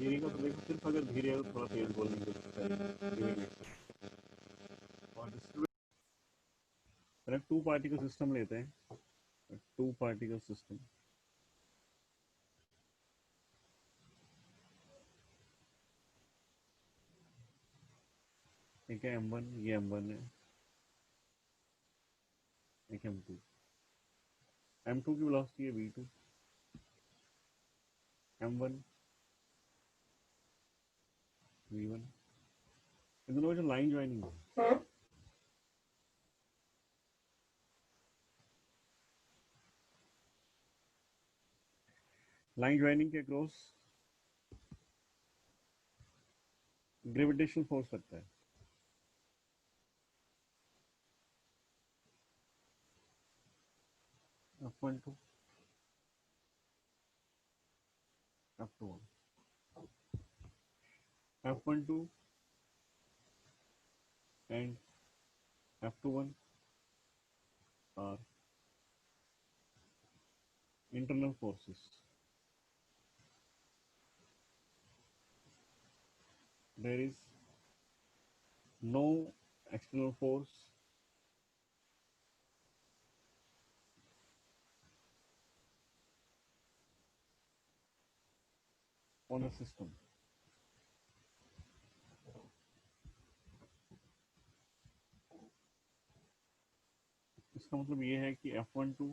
गिरेगा तो देखो सिर्फ अगर धीरे है तो थोड़ा तेज बोलने की कोशिश करेगा। और डिस्ट्रीब्यूट टू पार्टिकल सिस्टम लेते हैं, टू पार्टिकल सिस्टम। एक है M1, ये M1 है, एक M2। M2 की वेलोसिटी है V2, M1 V1। इन दोनों जो लाइन ज्वाइनिंग है, लाइन ज्वाइनिंग के अक्रॉस ग्रेविटेशनल फोर्स लगता है। F12, F21, F12 and F21 are internal forces. There is no external force on a system. इसका मतलब ये है कि F12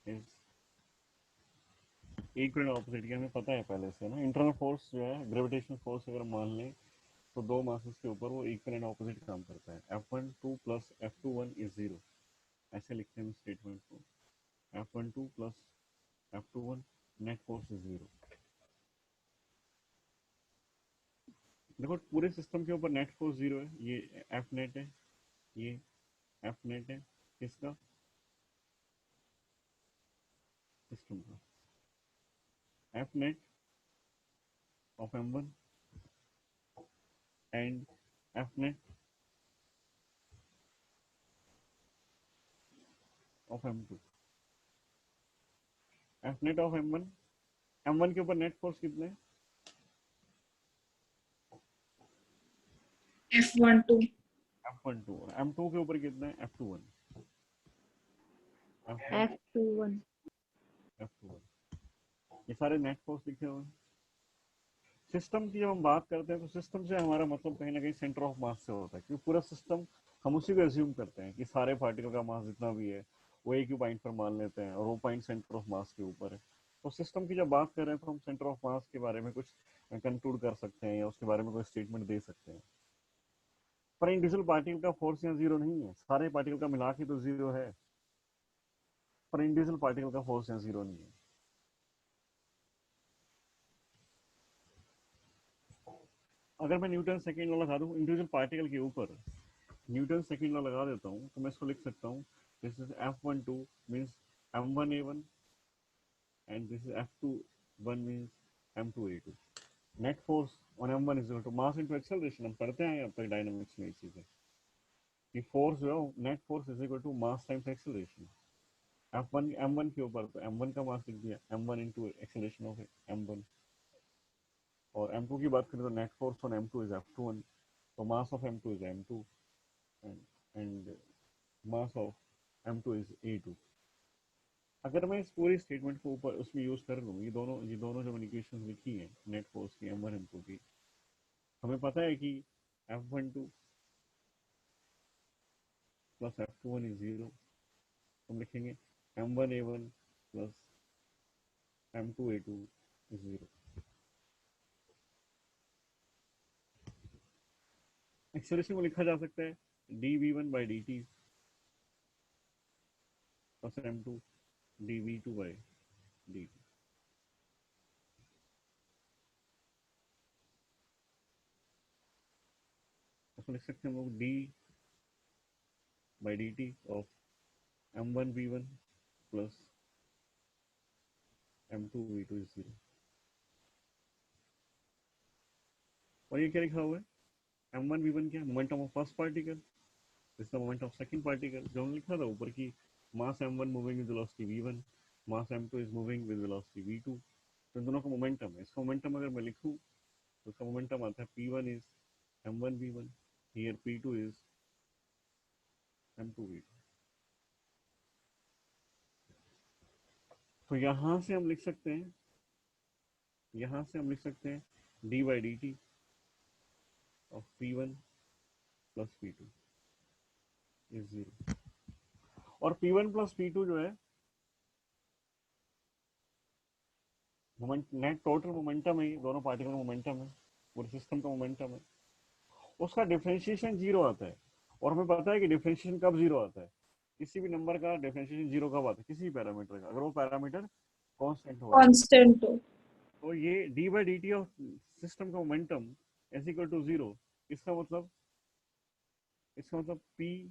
is equal and opposite, ये हमें पता है पहले से ना। इंटरनल फोर्स जो है ग्रेविटेशनल फोर्स अगर मान लें तो दो मासेस के ऊपर वो इक्वल एंड ऑपोजिट काम करता है। F12 plus F21 is zero, ऐसे लिखते हैं स्टेटमेंट को। F12 plus F21 net force is zero. देखो पूरे सिस्टम के ऊपर नेट फोर्स जीरो है, ये एफ नेट है, ये एफ नेट है किसका, सिस्टम का। F net of M1 and F net of M2। F net of M1, M1 के ऊपर नेट फोर्स कितने हैं? F12 F12। M2 के ऊपर कितने हैं? F21। F21 F21, ये सारे नेट फोर्स लिखे हुए हैं। सिस्टम की जब हम बात करते हैं तो सिस्टम से हमारा मतलब कहीं ना कहीं सेंटर ऑफ मास से होता है, क्योंकि पूरा सिस्टम हम उसी को एज्यूम करते हैं कि सारे पार्टिकल का मास जितना भी है वो एक ही पॉइंट पर मान लेते हैं और वो पॉइंट सेंटर ऑफ मास के ऊपर है। तो सिस्टम की जब बात कर रहे हैं तो हम सेंटर ऑफ मास के बारे में कुछ कंक्लूड कर सकते हैं या उसके बारे में कोई स्टेटमेंट दे सकते हैं। पर इंडिविजुअल पार्टिकल का फोर्स यहाँ जीरो नहीं है, सारे पार्टिकल का मिला के तो जीरो है, पर इंडिविजुअल पार्टिकल का फोर्स यहाँ जीरो नहीं है। अगर मैं न्यूटन सेकेंड लॉ लगा दूं इंडिविजुअल पार्टिकल के ऊपर, न्यूटन सेकेंड लॉ लगा देता हूँ तो मैं इसको लिख सकता हूँ, this is F12 means M1A1 and this is F21 means M2A2। Net force on M1 is equal to mass into acceleration. हम पढ़ते हैं अब तक डायनामिक्स में ये चीजें कि फोर्स जो है net force is equal to mass times acceleration. F1 M1 के ऊपर तो M1 का मास लिख दिया, M1 into acceleration of M1। और M2 की बात करें तो net force on M2 is F21, तो mass of M2 is M2 and mass of M2 is A2। अगर मैं इस पूरी स्टेटमेंट को ऊपर उसमें यूज कर लूँ, ये दोनों जो मैंने इक्वेशंस लिखी है नेट फोर्स की M1 M2 की, हमें पता है कि F12 plus F21 is zero. हम लिखेंगे M1A1 plus M2A2 is zero. Acceleration को लिखा जा सकता है dV1/dt प्लस M2 dV2/dt। उसको लिख सकते हैं हम लोग d/dt of M1V1 plus M2V2 is zero. और ये क्या लिखा हुआ है, M1V1 क्या, momentum of first particle, is the moment of second particle. जो हमने लिखा था ऊपर की मास M1 moving with velocity V1, mass M2 is moving with velocity V2, तो दोनों का मोमेंटम है। इसका मोमेंटम अगर मैं लिखूं तो इसका मोमेंटम आता है P1 is m1v1, here P2 is m2v2। तो यहां से हम लिख सकते हैं, यहां से हम लिख सकते हैं D by D T of P1 plus P2 is 0। और P1 प्लस P2 जो है मोमेंट, नेट टोटल मोमेंटम है, दोनों पार्टिकल मोमेंटम है, पूरे सिस्टम का मोमेंटम है, उसका डिफरेंशिएशन जीरो आता है। और हमें पता है कि डिफरेंशिएशन कब जीरो आता है, किसी भी नंबर का डिफरेंशिएशन जीरो कब आता है, किसी भी पैरामीटर का, अगर वो पैरामीटर कांस्टेंट हो अगर। कांस्टेंट हो। तो ये D by D T of system का momentum is equal to zero. इसका मतलब, इसका मतलब P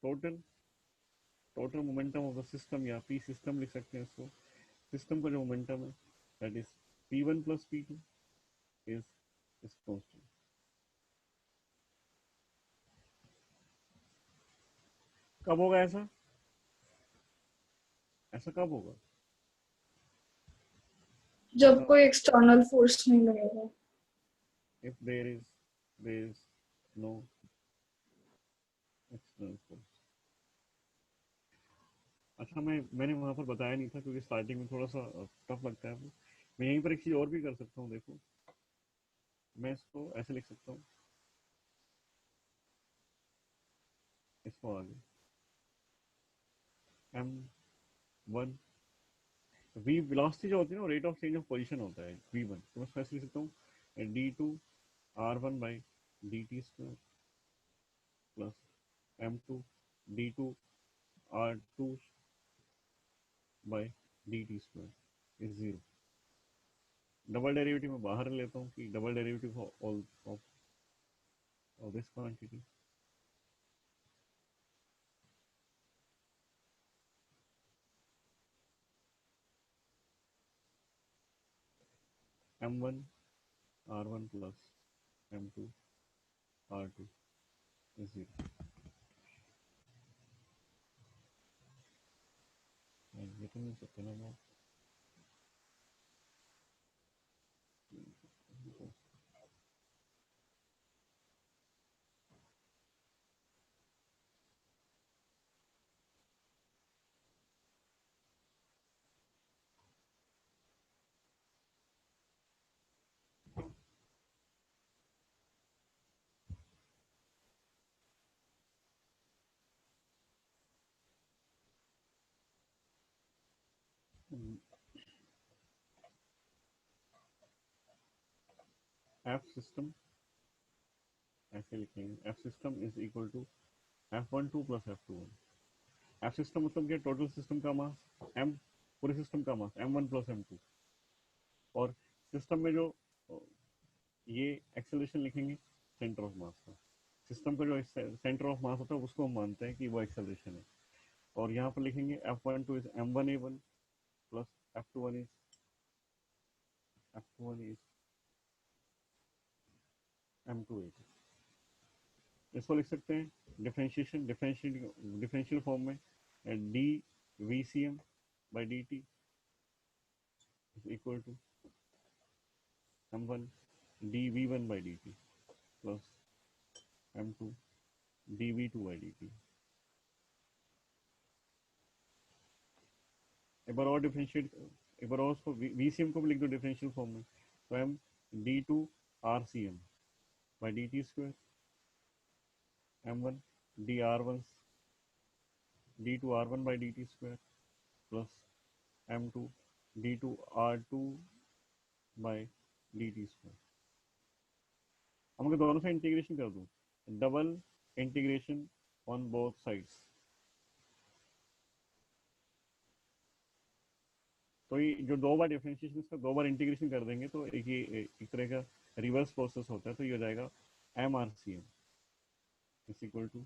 total, total momentum of the system, या पी सिस्टम लिख सकते हैं इसको, सिस्टम का जो मोमेंटम है that is P1 plus P2 is constant. कब होगा ऐसा, ऐसा कब होगा? जब ऐसा कोई एक्सटर्नल फोर्स नहीं लगेगा। if there is no external force। अच्छा, मैंने वहां पर बताया नहीं था क्योंकि स्टार्टिंग में थोड़ा सा टफ लगता है। मैं यहीं पर एक चीज और भी कर सकता हूँ, देखो मैं इसको ऐसे लिख सकता हूँ, इसको आगे m1 v वेलोसिटी जो होती है ना, rate of change of position होता है v1, तो मैं इसको ऐसे लिख सकता हूँ d2 r1 by dt square plus m2 d2 r2 by dt square is 0। Double derivative में बाहर लेता हूँ कि double derivative of this quantity m1 r1 plus m2 r2 is 0। ये तो नहीं सकते ना मैं। एफ सिस्टम ऐसे लिखेंगे, F system is equal to F12 plus F21। F system मतलब क्या, टोटल सिस्टम का मास, m पूरे सिस्टम का मास m1 प्लस m2। और सिस्टम में जो ये एक्सेलरेशन लिखेंगे सेंटर ऑफ मास का, सिस्टम का जो सेंटर ऑफ मास होता है उसको हम मानते हैं कि वो एक्सेलरेशन है। और यहाँ पर लिखेंगे F12 is m1a1 plus F21 is m2a2। इसको लिख सकते हैं डिफरेंशिएशन, डिफरेंशियल फॉर्म में d v c m by D t is equal to m1 dv1 by D t plus m2 dv2 by D t. एक बार और differentiate, एक बार और उसको वी सी एम को भी लिख दो डिफरेंशियल फॉर्म में, तो m d2 rcm by D T square m1 dr1 d2 r1 by D T square plus m2 d2 r2 by D T square. अब मैं दोनों से इंटीग्रेशन कर दूं, double integration on both sides, तो ये जो दो बार डिफरेंशिएशन, इसका दो बार इंटीग्रेशन कर देंगे तो एक ये एक तरह का रिवर्स प्रोसेस होता है, तो ये हो जाएगा M R C M is equal to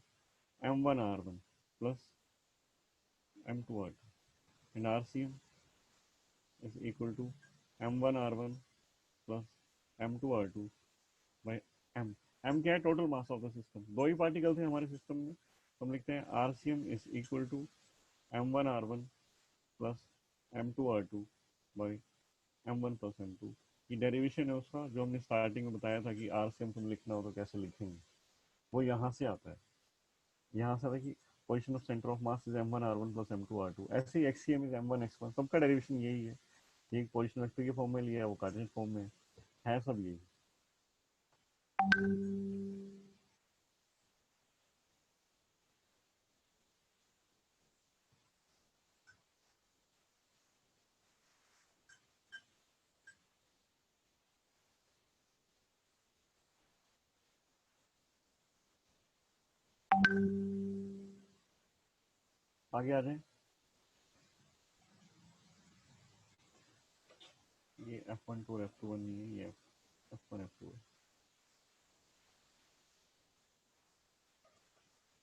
m1r1 plus m2r2 and rcm is equal to m1r1 plus m2r2 by m। m क्या है, total mass of the system, दो ही पार्टिकल थे हमारे सिस्टम में, तो हम लिखते हैं rcm is equal to m1r1 plus m2r2 by m1 plus m2। ये डेरिवेशन है उसका, जो हमने स्टार्टिंग में बताया था कि RCM तुम लिखना हो तो कैसे लिखेंगे, वो यहाँ से आता है। यहाँ से आता है कि position of centre of mass is m1 r1 plus m2 r2। ऐसे ही HCM इज m1 x1, सबका डेरिवेशन यही है। ये पोजीशन वेक्टर के फॉर्म में लिया है, वो कार्टेशियन फॉर्म में है, सब यही। आगे आ जाए। ये F12 और F21 नहीं है, ये F1 F2 है।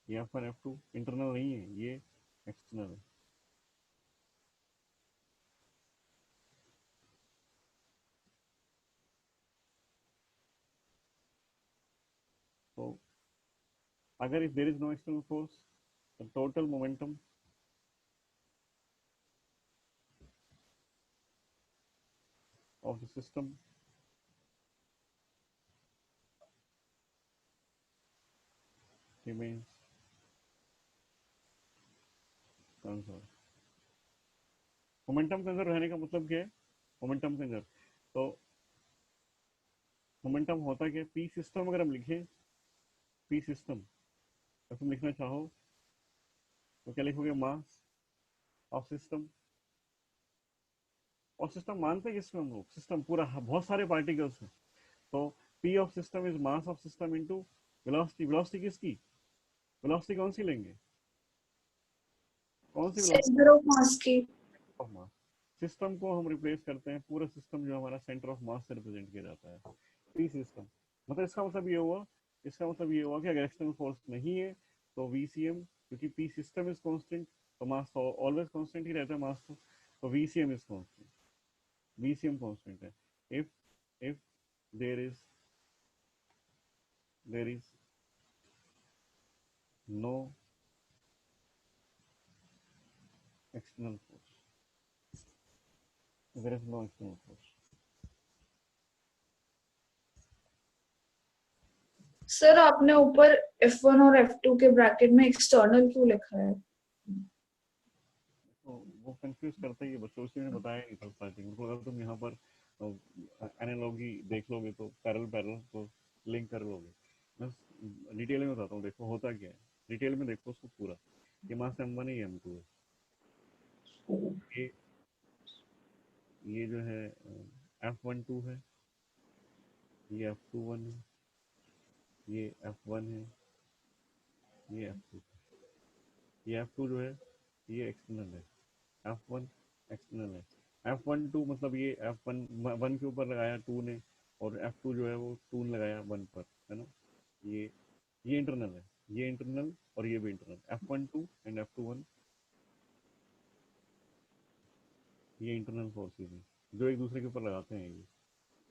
ये F1 F2 इंटरनल नहीं है, ये एक्सटर्नल है। तो अगर if there is no external force, the total momentum of the system remains conserved। Momentum conserve रहने का मतलब क्या है? मोमेंटम कंजर्व, तो मोमेंटम होता क्या है? पी सिस्टम अगर हम लिखें, पी सिस्टम अगर तुम लिखना चाहो तो क्या लिखोगे? मास ऑफ सिस्टम। और सिस्टम मानते हैं किसमें हम लोग? सिस्टम पूरा, बहुत सारे पार्टिकल्स हैं। तो P of system is mass of system into velocity. Velocity किसकी? वेलोसिटी कौन सी लेंगे? कौन सी वेलोसिटी? सेंटर ऑफ मास की। Of mass. सिस्टम को हम रिप्लेस करते हैं, पूरा सिस्टम जो हमारा सेंटर ऑफ मास से रिप्रेजेंट किया जाता है, पी सिस्टम। मतलब इसका मतलब ये हुआ, इसका मतलब ये हुआ कि अगर एक्सटर्नल फोर्स नहीं है तो VCM, क्योंकि पी सिस्टम इज कांस्टेंट, तो मास तो ऑलवेज कांस्टेंट ही रहता है, मास तो VCM is constant. VCM constant है। If if there is there is no external force, there is no external force. Sir आपने ऊपर F1 और F2 के ब्रैकेट में एक्सटर्नल क्यों लिखा है? तो वो कंफ्यूज करता ही है बच्चों, उसी ने बताया नहीं था स्टार्टिंग में। अगर तुम यहाँ पर एनालॉजी देख लोगे तो पैरेलल पैरेलल को लिंक कर लोगे। मैं डिटेल में बताता हूँ, देखो होता क्या है। डिटेल में देखो उसको पूरा। ये मास M1 है, ये M2 है। ये ये जो है F12 है, ये F21 है, ये F1 है, ये F2। ये F2 जो है ये एक्सटर्नल है, F1 एक्सटर्नल है। F12 मतलब ये F1 वन के ऊपर लगाया 2 ने, और F2 जो है वो 2 ने लगाया 1 पर, है ना। ये इंटरनल है, ये इंटरनल और ये भी इंटरनल। F12 एंड F21 ये इंटरनल फोर्सेज हैं जो एक दूसरे के ऊपर लगाते हैं। ये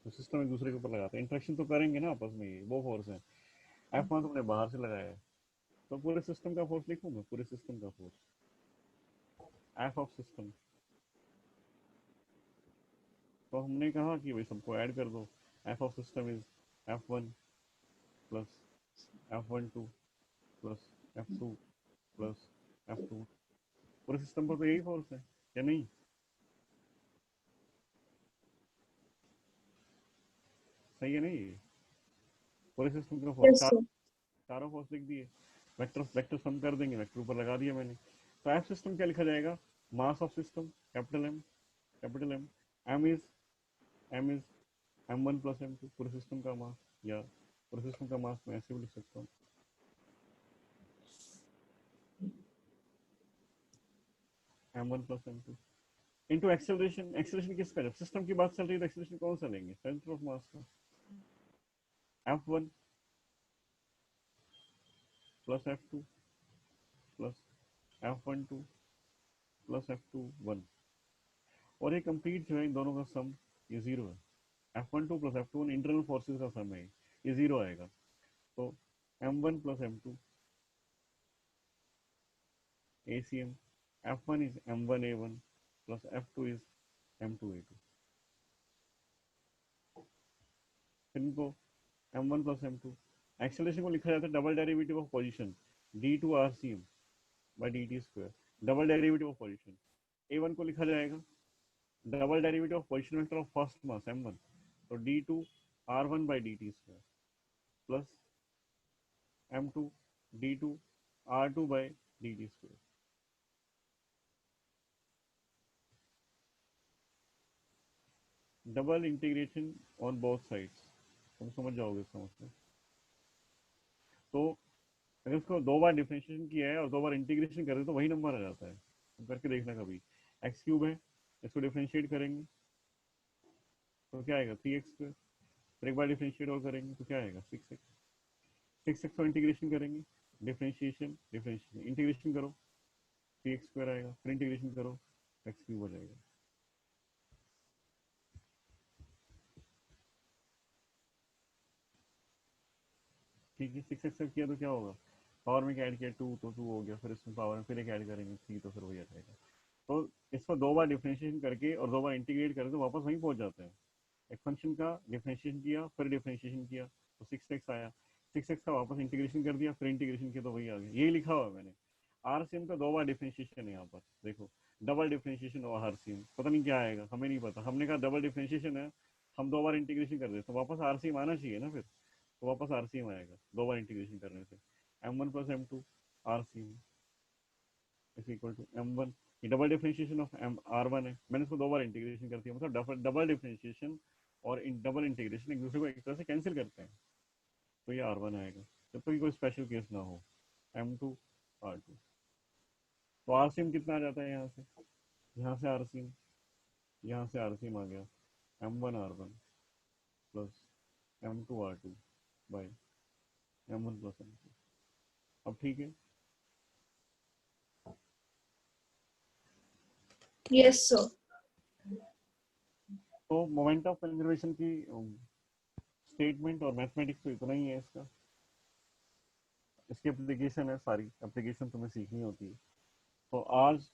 तो सिस्टम एक दूसरे के ऊपर लगाते हैं, इंटरेक्शन तो करेंगे ना आपस में, ये वो फोर्स है। F1 तुमने बाहर से लगाया है, तो पूरे सिस्टम का फोर्स लिखूँ मैं, पूरे सिस्टम का फोर्स F ऑफ सिस्टम। तो हमने कहा कि भाई सबको ऐड कर दो। F of system is F1 plus F12 plus F2 plus F2। पूरे सिस्टम पर तो यही फोर्स है, या नहीं? सही है नहीं? पूरे सिस्टम का फोर्स, यस सर। चारों फोर्स लिख दिए। वेक्टर वेक्टर सम कर देंगे, वेक्टर ऊपर लगा दिया मैंने। तो एफ सिस्टम क्या लिखा जाएगा? Mass of system capital M, capital M. M is M1 plus M2, पूरे सिस्टम का मास। या पूरे सिस्टम का मास मैं ऐसे भी लिख सकता हूँ, M1 plus M2 into acceleration. Acceleration किसका? जब सिस्टम की बात चल रही है तो एक्सेलरेशन कौन सा लेंगे? सेंटर ऑफ मास का। F1 plus F2 plus F12 plus F21। और ये कंप्लीट जो है इन दोनों का सम, ये जीरो है। F12 plus F21 internal forces का सम है, ये जीरो आएगा। तो M1 plus M2 ACM। F1 is M1A1 plus F2 is M2A2। फिर इनको m1 प्लस m2। एक्सेलरेशन को लिखा जाता है double derivative of position d2 rcm by dt square, double derivative of position. a1 को लिखा जाएगा double derivative of position vector of first mass m1, तो d2 r1 by dt square plus m2 d2 r2 by dt square. Double integration on both sides, तुम समझ जाओगे इसका मतलब। तो अगर इसको 2 बार डिफरेंशिएशन किया है और 2 बार इंटीग्रेशन कर दे तो वही नंबर आ जाता है। तुम करके देखना कभी। एक्स क्यूब है, इसको डिफरेंशिएट करेंगे तो क्या आएगा 3x स्क्वायर, फिर एक बार डिफरेंशिएट और करेंगे तो क्या आएगा 6x। 6x को इंटीग्रेशन करेंगे, डिफरेंशिएशन डिफरेंशिएशन इंटीग्रेशन करो 3x स्क्वायर आएगा, फिर इंटीग्रेशन करो एक्स क्यूब हो जाएगा। ठीक है, 6x किया तो क्या होगा, पावर में क्या ऐड किया 2 तो 2 हो गया, फिर इसमें पावर में फिर एक ऐड करेंगे 3 तो फिर वही आ जाएगा। तो इसको 2 बार डिफरेंशिएशन करके और 2 बार इंटीग्रेट करके तो वापस वहीं पहुंच जाते हैं। एक फंक्शन का डिफरेंशिएशन किया फिर डिफरेंशिएशन किया तो 6x आया, 6x का वापस इंटीग्रेशन कर दिया फिर इंटीग्रेशन किया तो वही आ गया। यही लिखा हुआ है मैंने। आरसीएम का 2 बार डिफरेंशिएशन है यहाँ पर, देखो डबल डिफरेंशिएशन और आरसीएम, पता नहीं क्या आएगा, हमें नहीं पता। हमने कहा डबल डिफरेंशिएशन है, हम 2 बार इंटीग्रेशन कर दे तो वापस आरसीएम आना चाहिए ना, फिर तो वापस आरसीएम आएगा 2 बार इंटीग्रेशन करने से। m1 plus m2 RCM is equal to m1, ये double differentiation of m r1 है, मैंने इसको 2 बार इंटीग्रेशन कर दिया, मतलब डबल डिफरेंशिएशन और डबल इंटीग्रेशन एक दूसरे को एक तरह से कैंसिल करते हैं, तो ये r1 आएगा जब तक कोई स्पेशल केस ना हो। m2 r2, तो आरसीएम कितना आ जाता है यहाँ से आरसीएम, यहाँ से आरसीएम आ गया m1 r1 plus m2 r2 by m1 plus m2। अब ठीक है, यस सर। तो मोमेंट ऑफ कंजर्वेशन की स्टेटमेंट और मैथमेटिक्स तो इतना ही है इसका। इसकी एप्लीकेशन है, सारी एप्लीकेशन तुम्हें सीखनी होती है। तो आज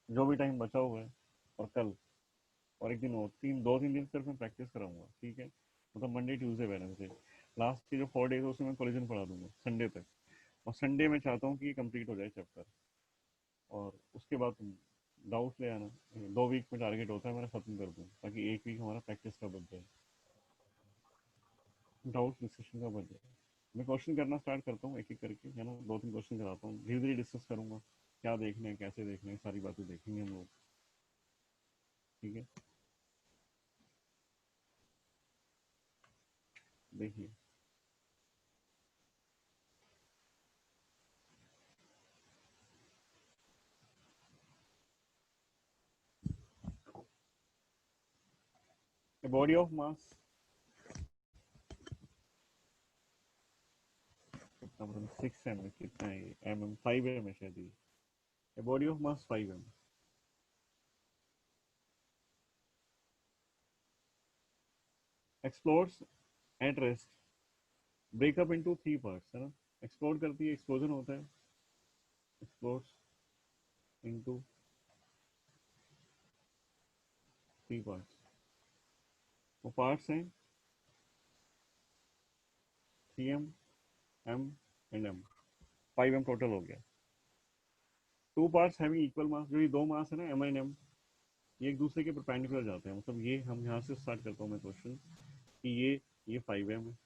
जो भी टाइम बचा हुआ है और कल और एक दिन और, 2-3 दिन सिर्फ मैं प्रैक्टिस कराऊंगा, ठीक है, मतलब मंडे ट्यूसडे वेडनेसडे, लास्ट के जो 4 डेज है उसमें मैं कोलिजन पढ़ा दूंगा संडे तक, और संडे में चाहता हूँ कि ये कंप्लीट हो जाए चैप्टर, और उसके बाद तुम डाउट ले आना। 2 वीक में टारगेट होता है मेरा खत्म कर दूँ, ताकि 1 वीक हमारा प्रैक्टिस का बच जाए, डाउट डिस्कशन का बच जाए। मैं क्वेश्चन करना स्टार्ट करता हूँ एक एक करके, है ना, 2-3 क्वेश्चन कराता हूँ, धीरे धीरे डिस्कस करूंगा क्या देखना है कैसे देखना है, सारी बातें देखेंगे हम लोग, ठीक है। देखिए बॉडी ऑफ मास कितना, 6 m कितना है, mm 5 m है शायद ये, body of mass 5 m explodes at rest, breakup into 3 parts, है ना, एक्सप्लोड करती है, एक्सप्लोजन होता है, एक्सप्लोड्स इनटू 3 पार्ट्स। वो पार्ट्स हैं 3m m and m, 5m total हो गया। 2 पार्ट्स हैविंग इक्वल मास, जो ये 2 मास है ना m एंड m, ये एक दूसरे के परपेंडिकुलर जाते हैं, मतलब ये हम यहाँ से स्टार्ट करता हूँ मैं क्वेश्चन कि ये 5m है,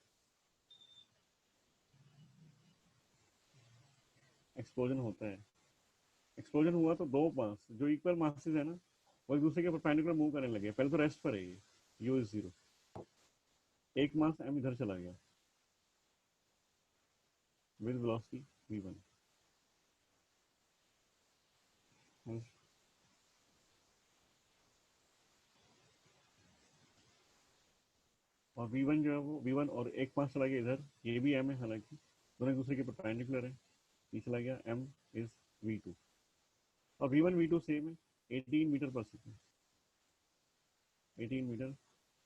एक्सप्लोजन होता है, एक्सप्लोजन हुआ तो 2 मास जो इक्वल मासेस है ना वो एक दूसरे के परपेंडिकुलर मूव करने लगे, पहले तो रेस्ट पर है ये, u इज 0, एक मास m इधर चला गया विद वेलोसिटी v1, और v1 जो है वो v1 और एक मास चला गया इधर, ये भी m है, हालांकि दोनों एक दूसरे के परपेंडिकुलर है, ये चला गया m इज v2, और v1 v2 सेम है, 18 मीटर पर सेकेंड, 18 मीटर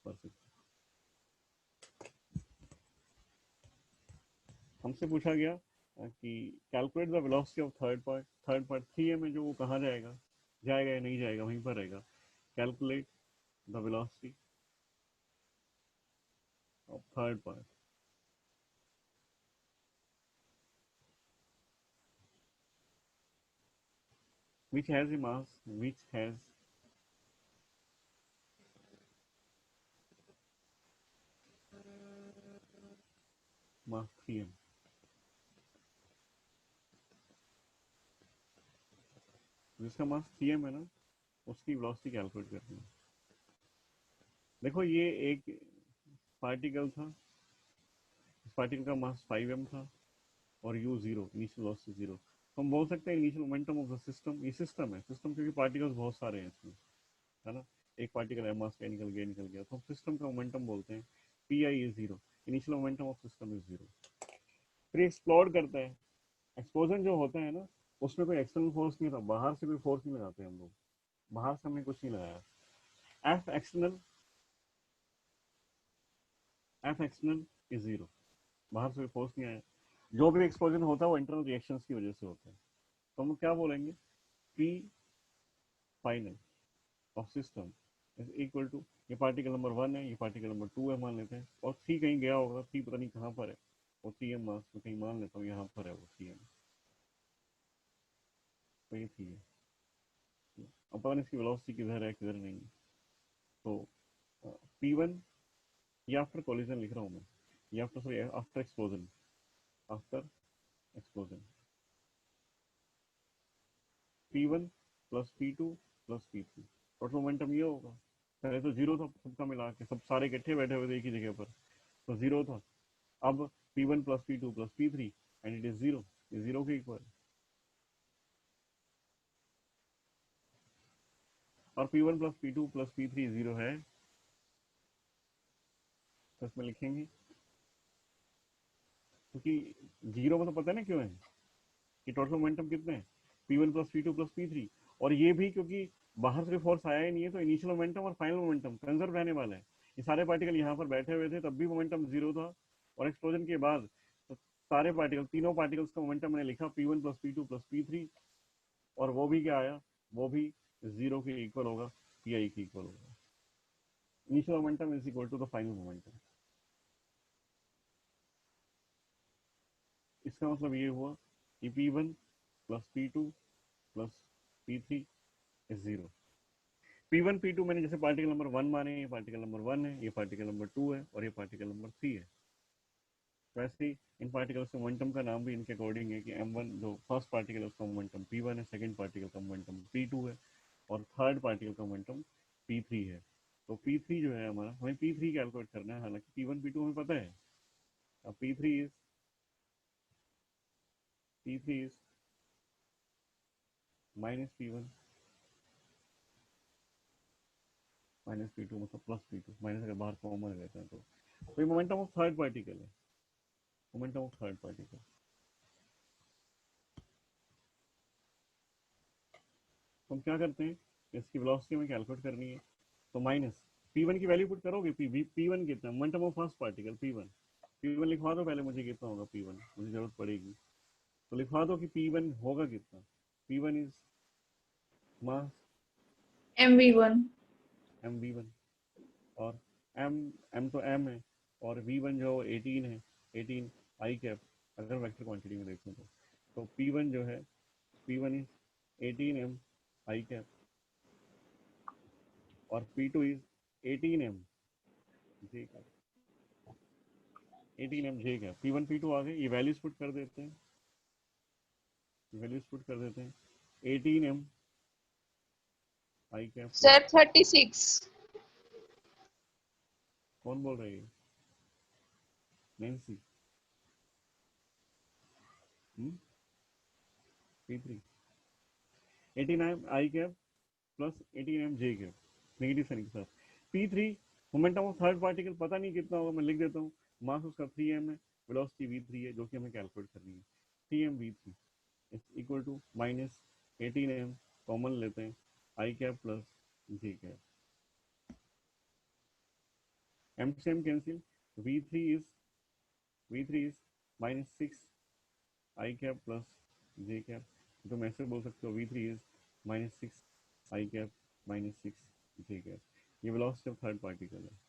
पर सेकेंड। हमसे पूछा गया कि calculate the velocity of third part 3m है जो, वो कहाँ जाएगा, जाएगा या नहीं जाएगा, वहीं पर रहेगा। Calculate the velocity of third part. Which has a mass, which has mass 3m. जिसका मास 3m है ना, उसकी वेलोसिटी कैलकुलेट करनी है। देखो ये एक पार्टिकल था, इस पार्टिकल का मास 5m था और u 0, इनिशियल वेलोसिटी 0। तो हम बोल सकते हैं initial momentum of the system, ये सिस्टम है, सिस्टम क्योंकि पार्टिकल्स बहुत सारे हैं इसमें, है ना, एक पार्टिकल है मास का निकल गया, तो हम सिस्टम का मोमेंटम बोलते हैं P I is 0, initial momentum of system is 0। फिर एक्सप्लोर करता है, एक्सपोजन जो होता है ना, उसमें कोई एक्सटर्नल फोर्स नहीं था, बाहर से कोई फोर्स नहीं लगाते हम लोग, बाहर से हमने कुछ नहीं लगाया। F external, F external is 0, बाहर से कोई फोर्स नहीं आया। जो भी एक्सपोजन होता है वो इंटरनल रिएक्शंस की वजह से होता है। तो हम क्या बोलेंगे, P final of system is equal to, ये पार्टिकल नंबर 1 है, ये पार्टिकल नंबर 2 है मान लेते हैं, और 3 कहीं गया होगा, 3 पता नहीं कहाँ पर है, वो 3m मास में कहीं मान लेता हूँ यहाँ पर है वो 3m, तो ये 3 है। अब पता नहीं इसकी वेलोसिटी किधर है किधर नहीं है। तो P1, ये आफ्टर कोलिजन लिख रहा हूँ मैं, ये after, sorry after explosion, after explosion P1 plus P2 plus P3, total momentum ये होगा। पहले तो 0 था, सबका मिला के सब सारे इकट्ठे बैठे हुए थे एक ही जगह पर, तो 0 था। अब P1 plus P2 plus P3 and it is 0, ये 0 के इक्वल। और P1 plus P2 plus P3 0 है, तो इसमें लिखेंगे, क्योंकि 0 में तो पता है ना क्यों है, कि टोटल मोमेंटम कितने हैं, P1 plus P2 plus P3, और ये भी क्योंकि बाहर से फोर्स आया ही नहीं है, तो इनिशियल मोमेंटम और फाइनल मोमेंटम कंजर्व रहने वाला है। ये सारे पार्टिकल यहाँ पर बैठे हुए थे तब भी मोमेंटम 0 था, और एक्सप्लोजन के बाद तो सारे पार्टिकल, तीनों पार्टिकल्स का मोमेंटम मैंने लिखा P1 plus P2 plus P3, और वो भी क्या आया, वो भी 0 के इक्वल होगा, Pi के इक्वल होगा। Initial momentum is equal to the final momentum. इसका मतलब ये हुआ कि P1 plus P2 plus P3 is 0। P1 P2 मैंने जैसे पार्टिकल नंबर 1 माने, ये पार्टिकल नंबर 1 है, ये पार्टिकल नंबर 2 है, और ये पार्टिकल नंबर 3 है। वैसे ही इन पार्टिकल्स के मोमेंटम का नाम भी इनके अकॉर्डिंग है, कि m1 जो फर्स्ट पार्टिकल है उसका मोमेंटम P1 है, सेकंड पार्टिकल का मोमेंटम P2 है, और थर्ड पार्टिकल का मोमेंटम P3 है। तो P3 जो है हमारा, हमें P3 कैलकुलेट करना है, हालांकि P1 P2 हमें पता है। अब P3 is minus P1 minus P2, मतलब प्लस P2, माइनस अगर बाहर कॉमन रहता है तो ये मोमेंटम ऑफ थर्ड पार्टिकल है, मोमेंटम ऑफ थर्ड पार्टिकल। तो हम क्या करते हैं, इसकी वेलोसिटी हमें कैलकुलेट करनी है, तो माइनस P1 की वैल्यू पुट करोगे, P1 कितना, momentum of first particle P1 लिखवा दो पहले, मुझे कितना होगा P1, मुझे जरूरत पड़ेगी, तो लिखवा दो कि P1 होगा कितना। P1 is mass mv1। mv1, और m तो m है, और v1 जो 18 है, 18 आई कैप, अगर वेक्टर क्वांटिटी में देखूं तो P1 जो है, P1 is 18m I cap, और P2 is 18m J cap, 18m J cap. P1 P2 आ गए, ये वैल्यूज पुट कर देते हैं, वैल्यूज पुट कर देते हैं, 18m आई कैप प्लस, सर 36। कौन बोल रही है, नैन्सी, P3 18m आई कैप प्लस 18m जे कैप, नेगेटिव साइन के साथ। P3 momentum of third particle पता नहीं कितना होगा, मैं लिख देता हूँ, मास उसका 3m है, वेलोसिटी v3 है, जो कि हमें कैलकुलेट करनी है, 3m v3 is equal to minus 18m, common लेते हैं, i cap plus j cap, m से m cancel, v3 is minus 6 I cap plus j cap, तो मैं ऐसे बोल सकते हो V3 is minus 6 I cap minus 6 J cap. ये वेलोसिटी ऑफ थर्ड पार्टिकल है।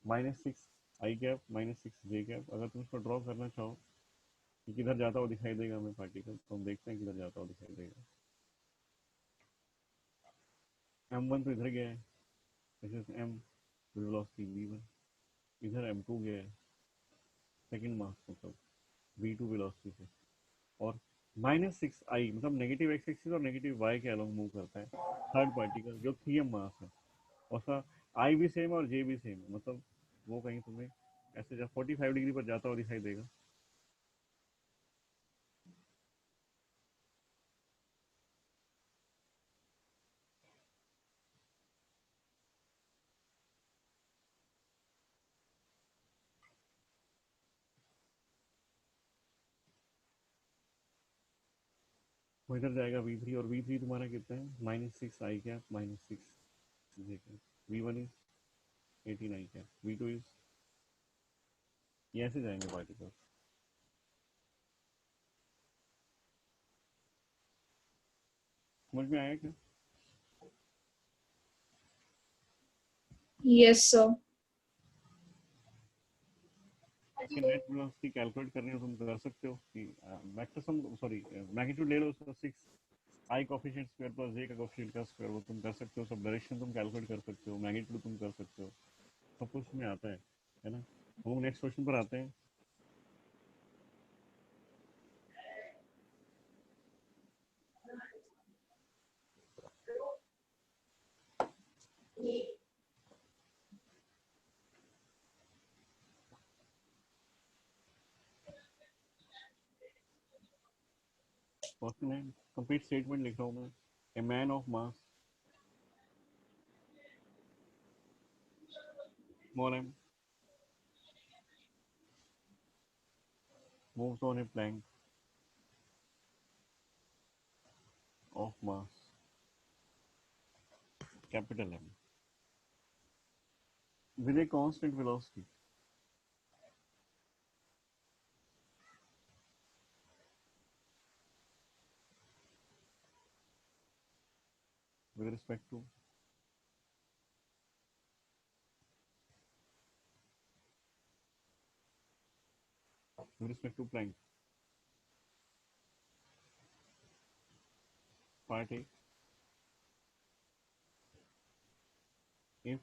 -6 आई कैप -6 जे कैप। अगर तुम इसको ड्रॉ करना चाहो कि किधर जाता हुआ दिखाई देगा हमें पार्टिकल, तो हम देखते हैं किधर जाता हुआ दिखाई देगा। m1 तो इधर गया है, this is m velocity v1। इधर m2 गया है, सेकंड मास मतलब v2 वेलोसिटी से। और -6 i मतलब नेगेटिव एक्स एक्सिस और नेगेटिव वाई के अलोंग मूव करता है थर्ड पार्टिकल जो 3m मास है। और सा आई भी सेम और जे भी सेम, मतलब वो कहीं तुम्हें ऐसे जब 45 डिग्री पर जाता हुआ दिखाई देगा। वो इधर जाएगा v3, और v3 तुम्हारा कितना है -6 आई cap -6 J cap. v1 is 18 I cap, v2 is, ये ऐसे जाएंगे पार्टिकल। समझ में आया क्या? Yes sir. इसके नेट वेलोसिटी कैलकुलेट करनी हो तुम कर सकते हो कि वेक्टर सम, सॉरी मैग्नीट्यूड ले लो उसका 6 आई कोफिशिएंट स्क्वायर प्लस जे का कोफिशिएंट का स्क्वायर, वो तुम कर सकते हो। सब डायरेक्शन तुम कैलकुलेट कर सकते हो, मैग्नीट्यूड तुम कर सकते हो, सब कुछ में आता है ना। हम लोग नेक्स्ट क्वेश्चन पर आते हैं। क्वेश्चन है, कंप्लीट स्टेटमेंट लिख रहा हूँ मैं। A man of mass small m moves on a plank of mass capital M with a constant velocity with respect to plank. Part A, if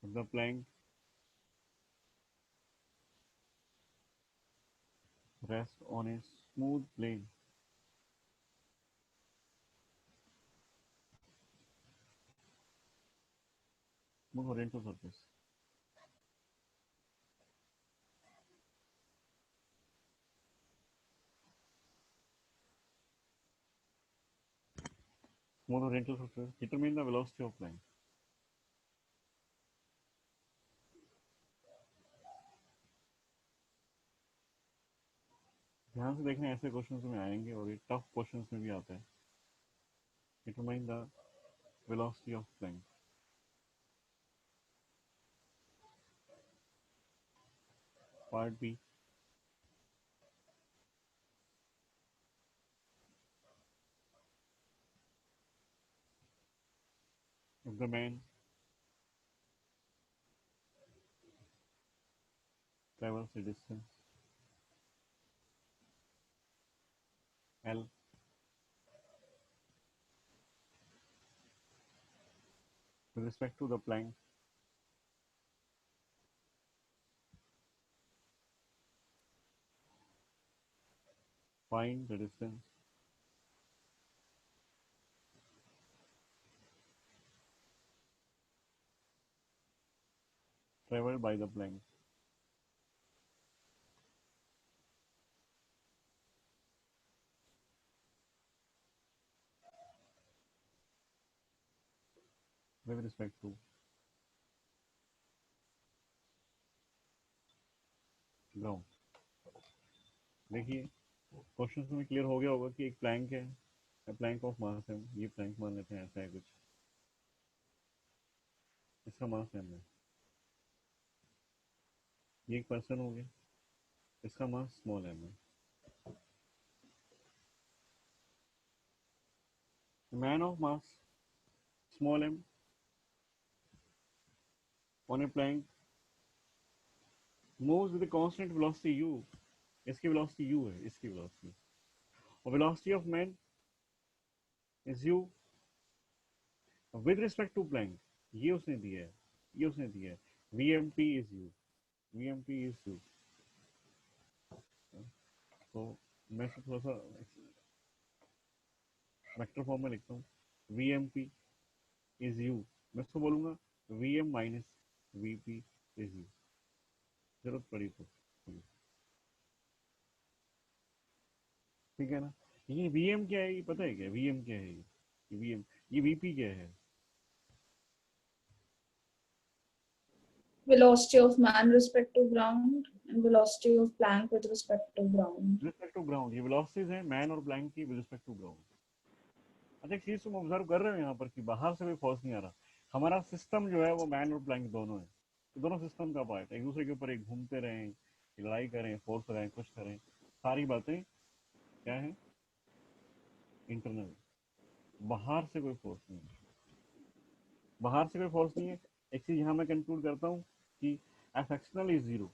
the plank rests on a smooth plane smooth horizontal surface, smooth horizontal surface, determine the velocity of plank. ध्यान से देखना, ऐसे questions में आएंगे और ये tough questions में भी आता है। Determine the velocity of plank. Part B, if the man travels a distance L with respect to the plank, find the distance traveled by the plank with respect to ground। देखिए question में clear हो गया होगा कि एक Planck है, plank of mass है, ये प्लैंक मान लेते हैं, ऐसा है कुछ, इसका मास m है। ये एक पर्सन हो गया, इसका मास स्मॉल m है। Man of mass small m on a plank moves with constant velocity u, इसकी वेलोसिटी u है, इसकी वेलोसिटी, और velocity of man is u with respect to plank, ये उसने दिया है, ये उसने दिया है, vmt is u, vmt is u। तो मैं इसको थोड़ा सा वेक्टर फॉर्म में लिखता हूँ, vmt इज u, मैं इसको बोलूंगा vm minus vp is u, जरूरत पड़ी तो, ठीक है ना। ये vm क्या है, ये पता है क्या, vm क्या है, ये vm, ये vp क्या है, velocity of man respect to ground and velocity of plank with respect to ground. Respect to ground, ये वेलोसिटीज हैं मैन और प्लैंक की विद रिस्पेक्ट टू ग्राउंड। अच्छा एक चीज तुम ऑब्जर्व कर रहे हो यहाँ पर कि बाहर से कोई फोर्स नहीं आ रहा, हमारा सिस्टम जो है वो मैन और प्लैंक दोनों है, तो दोनों सिस्टम का पार्ट है, एक दूसरे के ऊपर एक घूमते रहें, लड़ाई करें, फोर्स लगाएं, कुछ करें, सारी बातें क्या है, इंटरनल, बाहर से कोई फोर्स नहीं है, बाहर से कोई फोर्स नहीं है। एक चीज यहाँ मैं कंक्लूड करता हूँ कि एफ एक्सटर्नल इज जीरो,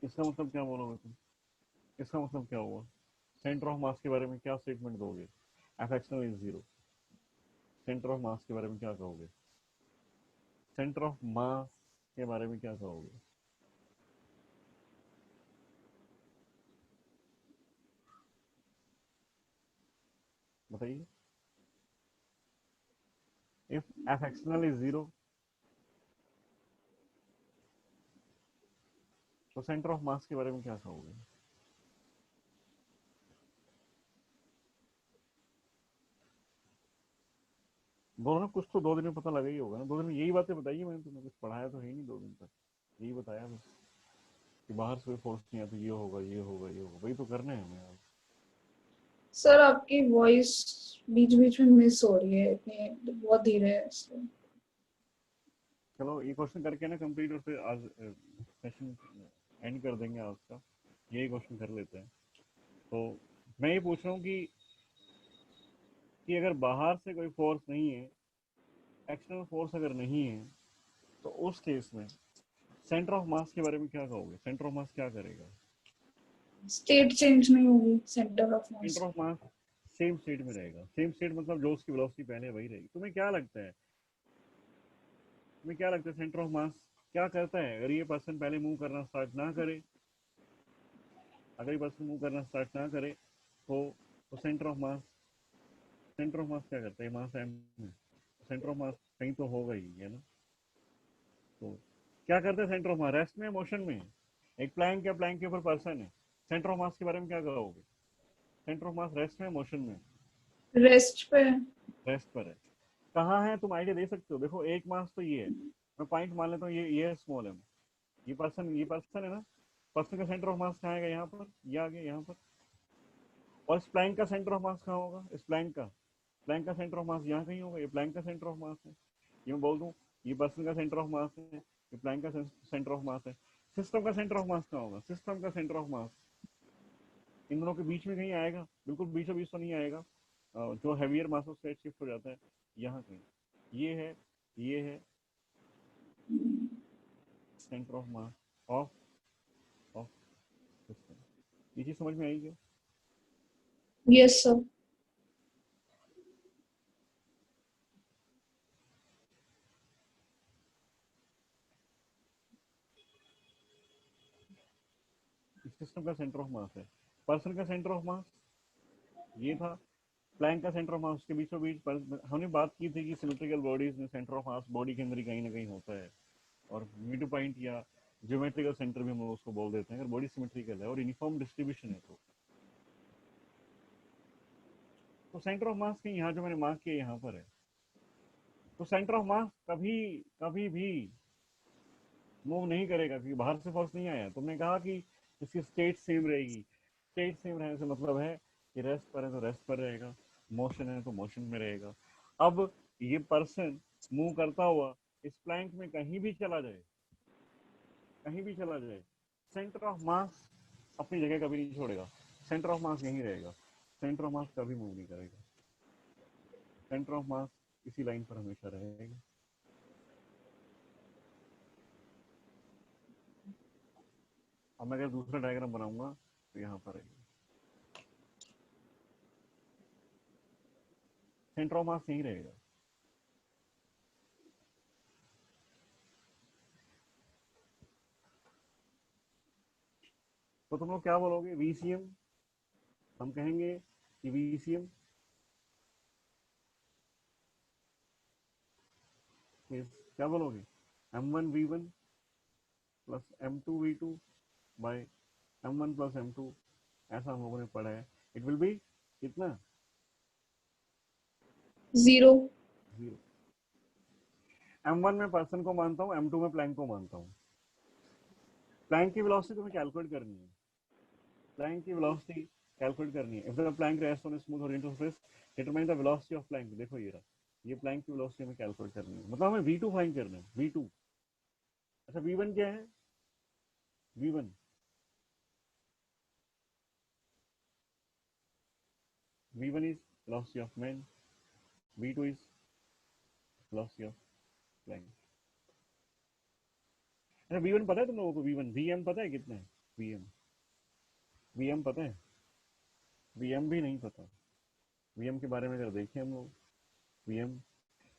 इसका मतलब क्या बोलोगे तुम, इसका मतलब क्या हुआ, सेंटर ऑफ मास के बारे में क्या स्टेटमेंट दोगे, F external is zero, centre of मास के बारे में क्या कहोगे, सेंटर ऑफ मास के बारे में क्या कहोगे, बताइए। If F external is zero तो सेंटर ऑफ मास के बारे में क्या कहोगे, बोलो ना, कुछ तो 2 दिन में पता लगा ही होगा ना, 2 दिन में यही बातें बताइए, मैंने तुम्हें कुछ पढ़ाया तो है नहीं 2 दिन तक, यही बताया बस कि बाहर से कोई फोर्स नहीं आता, ये होगा ये होगा ये होगा, वही तो करना है हमें। सर आपकी वॉइस बीच बीच में मिस हो रही है, इतनी बहुत धीरे है इसलिए। चलो ये क्वेश्चन करके ना कंप्लीट, और फिर आज सेशन एंड कर देंगे आज का, यही क्वेश्चन कर लेते हैं। तो मैं ये पूछ रहा हूँ कि अगर बाहर से कोई फोर्स नहीं है, एक्सटर्नल फोर्स अगर नहीं है, तो उस केस में सेंटर ऑफ मास के बारे में क्या कहोगे, सेंटर ऑफ मास क्या करेगा, स्टेट चेंज नहीं होगी centre of mass. Centre of mass same state में रहेगा, सेम स्टेट मतलब जो उसकी वेलोसिटी पहले वही रहेगी। तुम्हें क्या लगता है, तुम्हें क्या लगता है सेंटर ऑफ मास क्या करता है, अगर ये पर्सन पहले मूव करना स्टार्ट ना करे, अगर ये पर्सन मूव करना स्टार्ट ना करे तो centre of mass, centre of मास क्या करता है, मास एम है, सेंटर ऑफ मास कहीं तो होगा ही है ना। तो क्या करते हैं सेंटर ऑफ मास, रेस्ट में, मोशन में, एक प्लैंक या प्लैंक के ऊपर पर्सन है, सेंटर ऑफ मास के बारे में क्या कहोगे, सेंटर ऑफ मास रेस्ट में, मोशन में, रेस्ट पे। रेस्ट पर है। कहाँ है तुम आइडिया दे सकते हो, देखो एक मास तो ये है, मैं पॉइंट मान लेता हूँ, ये है स्मॉल एम, ये पर्सन है ना, पर्सन का सेंटर ऑफ मास कहाँ है, यहाँ पर, ये आगे यहाँ पर, और इस प्लैंक का सेंटर ऑफ मास कहाँ होगा, इस प्लैंक का सेंटर ऑफ मास यहाँ कहीं होगा, ये प्लैंक का सेंटर ऑफ मास है, ये मैं बोल दूँ ये पर्सन का सेंटर ऑफ मास है, ये प्लैंक का सेंटर ऑफ मास है। सिस्टम का सेंटर ऑफ मास कहाँ होगा, सिस्टम का सेंटर ऑफ मास इन दोनों के बीच में कहीं आएगा, बिल्कुल बीचों बीच तो नहीं आएगा, जो heavier mass of state shift हो जाता है यहाँ कहीं, ये है centre of mass of of system. ये चीज समझ में आई क्या, यस सर। सिस्टम का सेंटर ऑफ मास है, पर्सन का सेंटर ऑफ मास ये था, प्लैंक का सेंटर ऑफ मास के बीचों बीच हमने बात की थी कि सिमेट्रिकल बॉडीज में सेंटर ऑफ मास बॉडी के अंदर ही कहीं ना कहीं होता है, और मिड पॉइंट या ज्योमेट्रिकल सेंटर भी हम लोग उसको बोल देते हैं, अगर बॉडी सिमेट्रिकल है और यूनिफॉर्म डिस्ट्रीब्यूशन है तो सेंटर ऑफ मास कहीं यहाँ जो मैंने मार्क किया यहाँ पर है, तो सेंटर ऑफ मास कभी कभी भी मूव नहीं करेगा क्योंकि बाहर से फोर्स नहीं आया। तुमने कहा कि इसकी स्टेट सेम रहेगी, स्टेट सेम रहने से मतलब है कि रेस्ट पर है तो रेस्ट पर रहेगा, मोशन है तो मोशन में रहेगा। अब ये पर्सन मूव करता हुआ इस प्लैंक में कहीं भी चला जाए, कहीं भी चला जाए, सेंटर ऑफ मास अपनी जगह कभी नहीं छोड़ेगा, सेंटर ऑफ मास यहीं रहेगा, सेंटर ऑफ मास कभी मूव नहीं करेगा, सेंटर ऑफ मास इसी लाइन पर हमेशा रहेगा। अब मैं अगर दूसरा डायग्राम बनाऊंगा तो यहाँ पर है, सेंटर ऑफ मास यही रहेगा। तो तुम लोग क्या बोलोगे, VCM, हम कहेंगे कि VCM क्या बोलोगे, M1V1 plus M2V2 bye M1 plus M2, ऐसा हम लोगों ने पढ़ा है। इट विल बी कितना, 0। 0। M1 में पर्सन को मानता हूँ, M2 में प्लैंक को मानता हूँ। प्लैंक की वेलोसिटी तुम्हें कैलकुलेट करनी है, प्लैंक की वेलोसिटी कैलकुलेट करनी है। If the plank rest on smooth horizontal surface determine the velocity of Planck. देखो ये रहा, ये प्लैंक की वेलोसिटी हमें कैलकुलेट करनी है, मतलब हमें V2 फाइंड करना है, V2। अच्छा V1 क्या है, V1 V1 is velocity of man, V2 is velocity of plane। अच्छा V1 पता है तुम लोगों को, V1 Vm पता है कितना है, Vm Vm पता है, Vm भी नहीं पता। Vm के बारे में अगर देखें हम लोग, Vm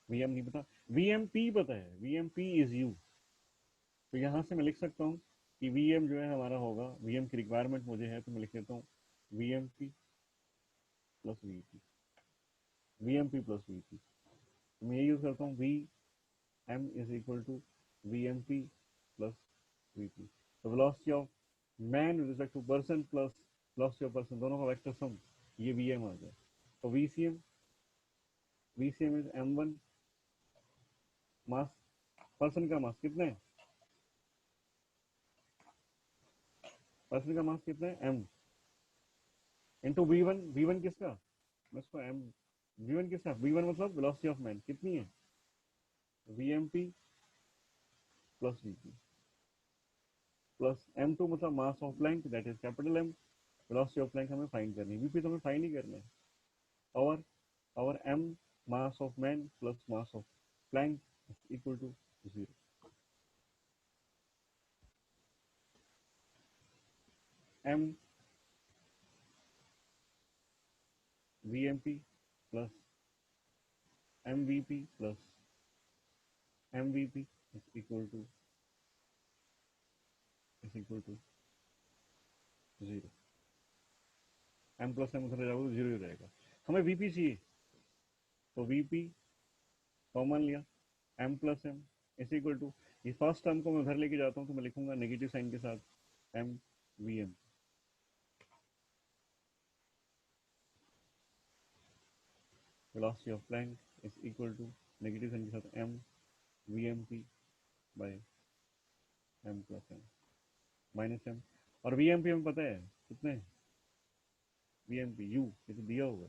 Vm नहीं पता, Vmp पता है, Vmp is u। तो यहाँ से मैं लिख सकता हूँ कि Vm जो है हमारा होगा, Vm की रिक्वायरमेंट मुझे है तो मैं लिख देता हूँ Vmp plus Vp, Vmp plus Vp। तो मैं ये यूज करता हूँ, Vm is equal to Vmp plus Vp। तो velocity of man with respect to person plus velocity of person, दोनों का वेक्टर सम, ये Vm आ जाए। तो VCM is M1 mass, person का मास कितना है, पर्सन का मास कितना है M, इंटू V1 किसका, मैं इसको M, V1 किसका, V1 मतलब वेलोसिटी ऑफ मैन कितनी है, Vmp plus Vp plus M2 मतलब मास of Planck that is capital M। Velocity of Planck हमें फाइंड करनी है, Vp तो हमें फाइंड ही करना है। और M mass of man plus mass of plank equal to 0। M Vmp plus MVP plus MVP is equal to 0। M plus M उधर जाओगे तो 0 ही रहेगा। हमें VP चाहिए, तो VP कॉमन लिया, M plus M is equal to, इस first term को मैं उधर लेके जाता हूँ तो मैं लिखूंगा नेगेटिव साइन के साथ M VM। Velocity of plank is equal to negative sign के साथ M VMP by M plus M minus M। और VMP हमें पता है कितने है, VMP U ये तो दिया होगा,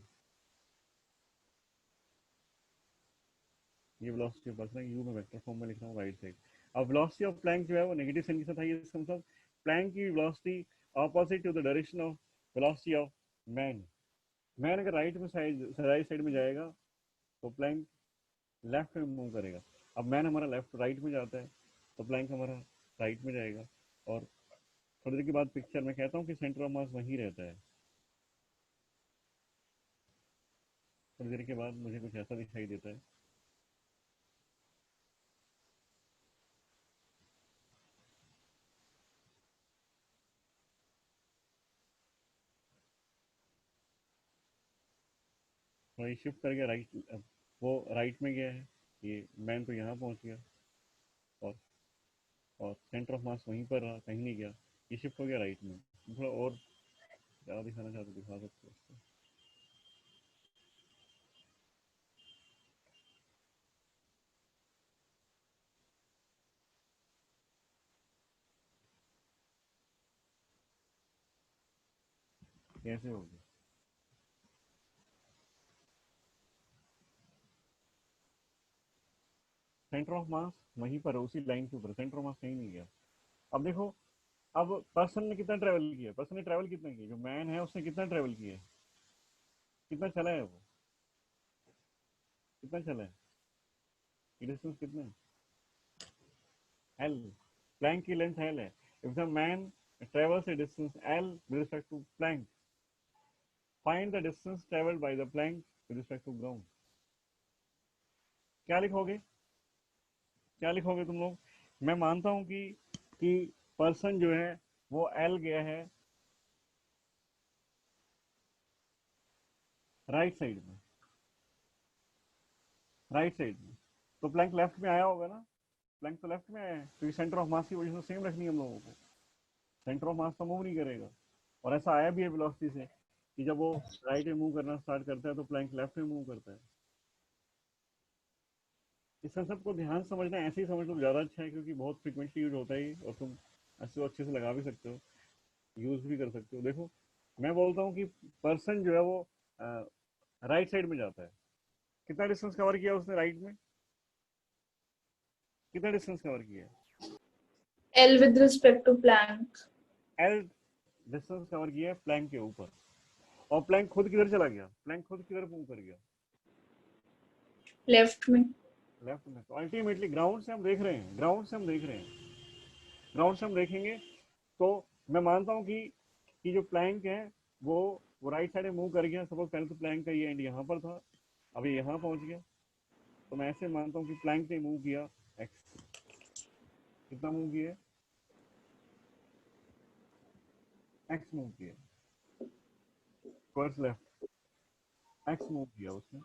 ये वेलोसिटी ऑफ पर्सन U में वेक्टर फॉर्म में लिख रहा हूँ राइट साइड। अब वेलोसिटी ऑफ प्लैंक जो है वो नेगेटिव साइन के साथ है, इसका मतलब प्लैंक की velocity opposite to the direction of velocity of man. Man अगर राइट में राइट साइड में जाएगा तो प्लैंक लेफ्ट में मूव करेगा। अब मैन हमारा लेफ्ट राइट में जाता है तो प्लैंक हमारा राइट में जाएगा। और थोड़ी देर के बाद पिक्चर में कहता हूँ कि सेंटर ऑफ मास वहीं रहता है, थोड़ी देर के बाद मुझे कुछ ऐसा दिखाई देता है। तो ये शिफ्ट कर गया राइट, वो राइट में गया है, ये मैन तो यहाँ पहुँच गया, और सेंटर ऑफ मास वहीं पर रहा, कहीं नहीं गया, ये शिफ्ट हो गया राइट में। थोड़ा और ज़्यादा दिखाना चाहते दिखा सकते हो उसको। कैसे हो गया, सेंटर ऑफ मास वहीं पर, उसी लाइन के ऊपर, सेंटर ऑफ मास कहीं नहीं गया। अब देखो, अब पर्सन ने कितना ट्रेवल किया, पर्सन ने ट्रेवल कितना किया, जो मैन है उसने कितना ट्रेवल किया है, कितना चला है वो, कितना चला है, डिस्टेंस कितना है, एल, प्लैंक की लेंथ एल है। If the man travels a distance L with respect to plank. Find the distance traveled by the plank with respect to ground. क्या लिखोगे, क्या लिखोगे तुम लोग? मैं मानता हूं कि पर्सन जो है वो L गया है राइट साइड में, राइट साइड में, तो प्लैंक लेफ्ट में आया होगा ना, प्लैंक तो लेफ्ट में आया है, तो सेंटर ऑफ मास की पोजीशन सेम रखनी है हम लोगों को, सेंटर ऑफ मास तो मूव नहीं करेगा। और ऐसा आया भी है वेलोसिटी से कि जब वो राइट में मूव करना स्टार्ट करता है तो प्लैंक लेफ्ट में मूव करता है। इस कंसेप्ट को ध्यान से समझना, ऐसे ही समझ लो ज़्यादा अच्छा है, क्योंकि बहुत फ्रिक्वेंटली यूज होता है और तुम ऐसे तो अच्छे से लगा भी सकते हो, यूज भी कर सकते हो। देखो मैं बोलता हूँ कि पर्सन जो है वो राइट साइड में जाता है, कितना डिस्टेंस कवर किया उसने राइट में, कितना डिस्टेंस कवर किया? L with respect to plank. L distance cover किया है प्लैंक के ऊपर, और प्लैंक खुद किधर चला गया, प्लैंक खुद किधर मूव कर गया? Left में. लेफ्ट में। तो अल्टीमेटली ग्राउंड से हम देख रहे हैं, ग्राउंड से हम देख रहे हैं, ग्राउंड से हम देखेंगे तो मैं मानता हूँ कि जो प्लैंक है वो राइट साइड में मूव कर गया। सपोज पहले तो प्लैंक का ये एंड यहाँ पर था, अभी यहाँ पहुंच गया, तो मैं ऐसे मानता हूँ कि प्लैंक ने मूव किया एक्स, कितना मूव किया? एक्स मूव किया टुवर्ड्स लेफ्ट, एक्स मूव किया उसने।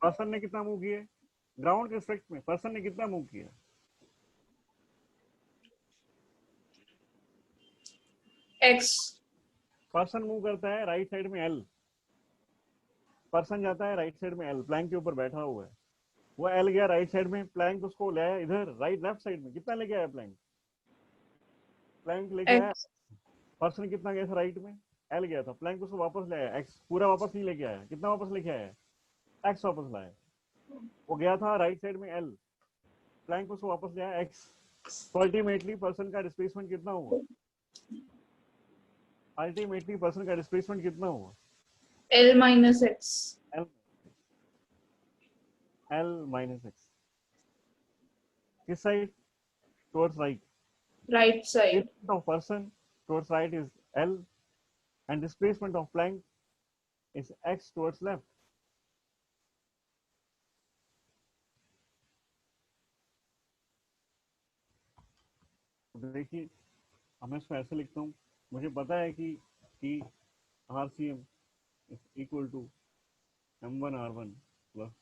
पर्सन ने कितना मूव किया ग्राउंड के रिस्पेक्ट में, पर्सन ने कितना मूव किया? X. पर्सन मूव करता है राइट साइड में एल, पर्सन जाता है राइट साइड में एल, प्लैंक के ऊपर बैठा हुआ है, वो एल गया राइट साइड में, प्लैंक उसको ले आया इधर राइट लेफ्ट साइड में, कितना लेके आया प्लैंक? प्लैंक लेके आया, X. पर्सन कितना गया था राइट में? एल गया था, प्लैंक उसको वापस ले आया एक्स, पूरा वापस नहीं लेके आया, कितना वापस लेके आया? एक्स वापस लाया। वो गया था राइट साइड में एल, प्लैंक उसको वापस ले आया एक्स, तो अल्टीमेटली पर्सन का डिस्प्लेसमेंट कितना हुआ? अल्टीमेटली पर्सन का डिस्प्लेसमेंट कितना हुआ? L minus X. L, L minus X, किस side? Towards right. Right side. Displacement of person towards right is L, and displacement of plank is x towards left. देखिए अब मैं इसको ऐसे लिखता हूँ, मुझे पता है कि R C M is equal to m1r1 plus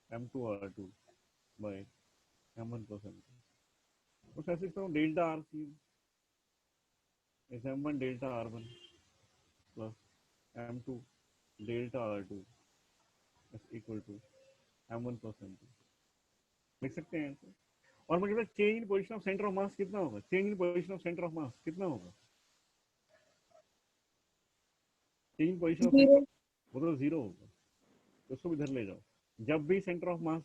m2r2 by m1 plus m2, कुछ ऐसे लिखता हूँ, delta R C M is m1 delta r1 plus m2 delta r2 is equal to m1 plus m2, लिख सकते हैं ऐसे। और मुझे पता change in position of centre of mass कितना होगा, change in position of centre of mass कितना होगा, change in position of centre, 0. वो तो जीरो होगा, तो उसको भी इधर ले जाओ। जब भी सेंटर ऑफ मास,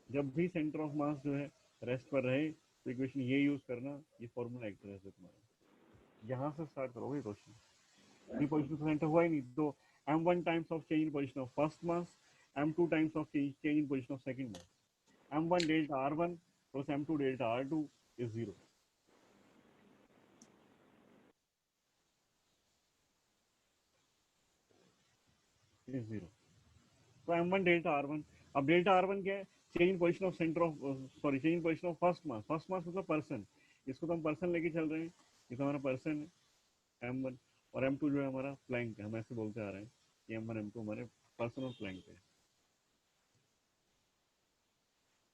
जब भी सेंटर ऑफ मास जो है रेस्ट पर रहे तो इक्वेशन ये यूज करना, ये फॉर्मूला एक तरह से तुम्हारा, यहाँ से स्टार्ट करोगे क्वेश्चन। ये पोजीशन ऑफ सेंटर हुआ ही नहीं, तो m1 times of change in position of first mass, m2 times of change in position of second mass, m1 delta r1 plus m2 delta r2 is zero, is zero. तो m1 delta r1, अब delta r1 क्या है? Change in position of centre of, sorry change in position of first mass, first mass मतलब person, इसको तो हम person लेके चल रहे हैं, ये तो हमारा पर्सन है m1, और m2 जो है हमारा प्लैंक है, हम ऐसे बोलते आ रहे हैं कि m1 m2 हमारे पर्सन और प्लैंक है।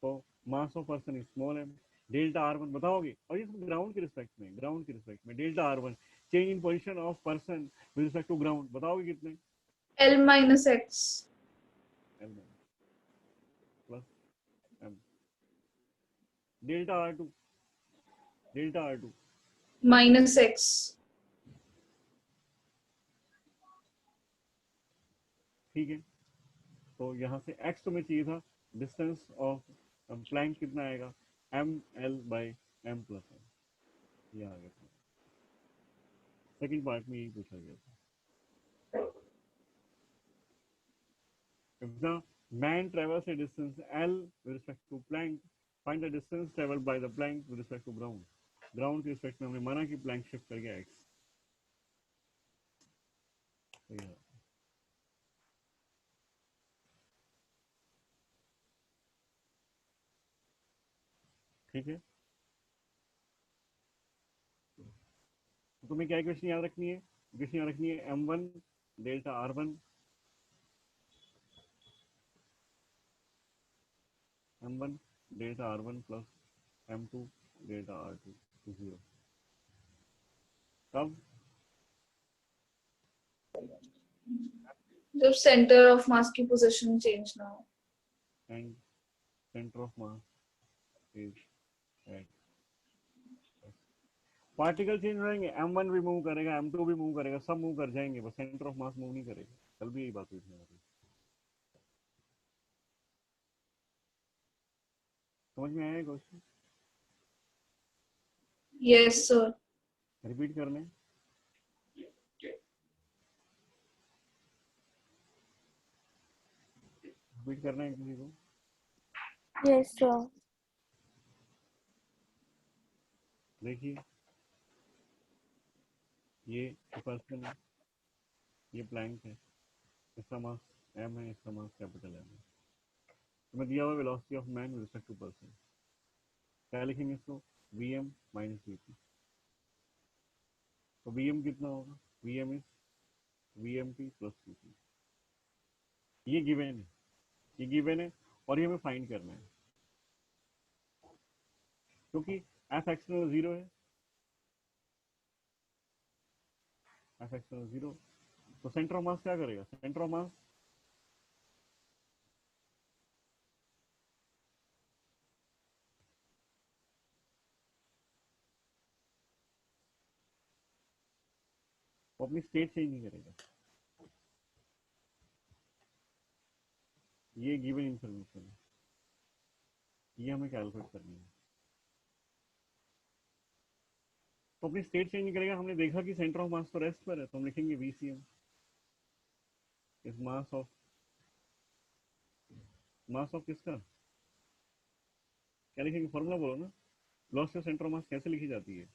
तो mass of person is small m, delta r1 बताओगे, और ये ग्राउंड के रिस्पेक्ट में, ग्राउंड के रिस्पेक्ट में delta r1 change in position of person with respect to ground, बताओगे कितने? L minus X. l plus m, delta r2, delta r2 Minus X. ठीक है। तो यहाँ से x तो मैं चाहिए था, डिस्टेंस ऑफ प्लैंक कितना आएगा, M L by M plus M, ये आ गया था, सेकंड पार्ट में यही पूछा गया था। If the man travels a distance L with respect to plank, find the distance travelled by the plank with respect to ground. Ground के रिस्पेक्ट में हमने माना कि प्लैंक शिफ्ट कर गया एक्स। ठीक है, तो तुम्हें क्या इक्वेशन याद रखनी है? इक्वेशन याद रखनी है m1 delta r1 m1 delta r1 plus m2 delta r2 0। तब जब सेंटर ऑफ मास की पोजीशन चेंज ना हो। And centre of mass is at. Particle change हो जाएंगे, m1 भी मूव करेगा, m2 भी मूव करेगा, सब मूव कर जाएंगे, बस सेंटर ऑफ मास मूव नहीं करेगा। कल भी यही बात हुई थी। समझ में आया क्वेश्चन? Yes sir. रिपीट करने? रिपीट करना है किसी को? Yes sir. देखिए, ये पर्सन है, ये प्लैंक है, इसका मास m है, इसका मास कैपिटल M है। तो मैं दिया हुआ velocity of man with respect to person, क्या लिखेंगे इसको? vm minus vp। तो vm कितना होगा? vm is vmp plus vp। ये गिवन है, ये गिवन है, और ये हमें फाइंड करना है, क्योंकि एफ एक्सटर्नल 0 है, एफ एक्सटर्नल 0। तो सेंटर ऑफ मास क्या करेगा? सेंटर ऑफ मास वो अपनी स्टेट चेंज नहीं करेगा। ये गिवन इंफॉर्मेशन है, ये हमें कैलकुलेट करनी है। तो अपनी स्टेट चेंज नहीं करेगा। हमने देखा कि सेंटर ऑफ मास तो रेस्ट पर है, तो हम लिखेंगे VCM इज मास ऑफ किसका? क्या लिखेंगे? फॉर्मूला बोलो ना। वेलोसिटी ऑफ सेंटर ऑफ मास कैसे लिखी जाती है?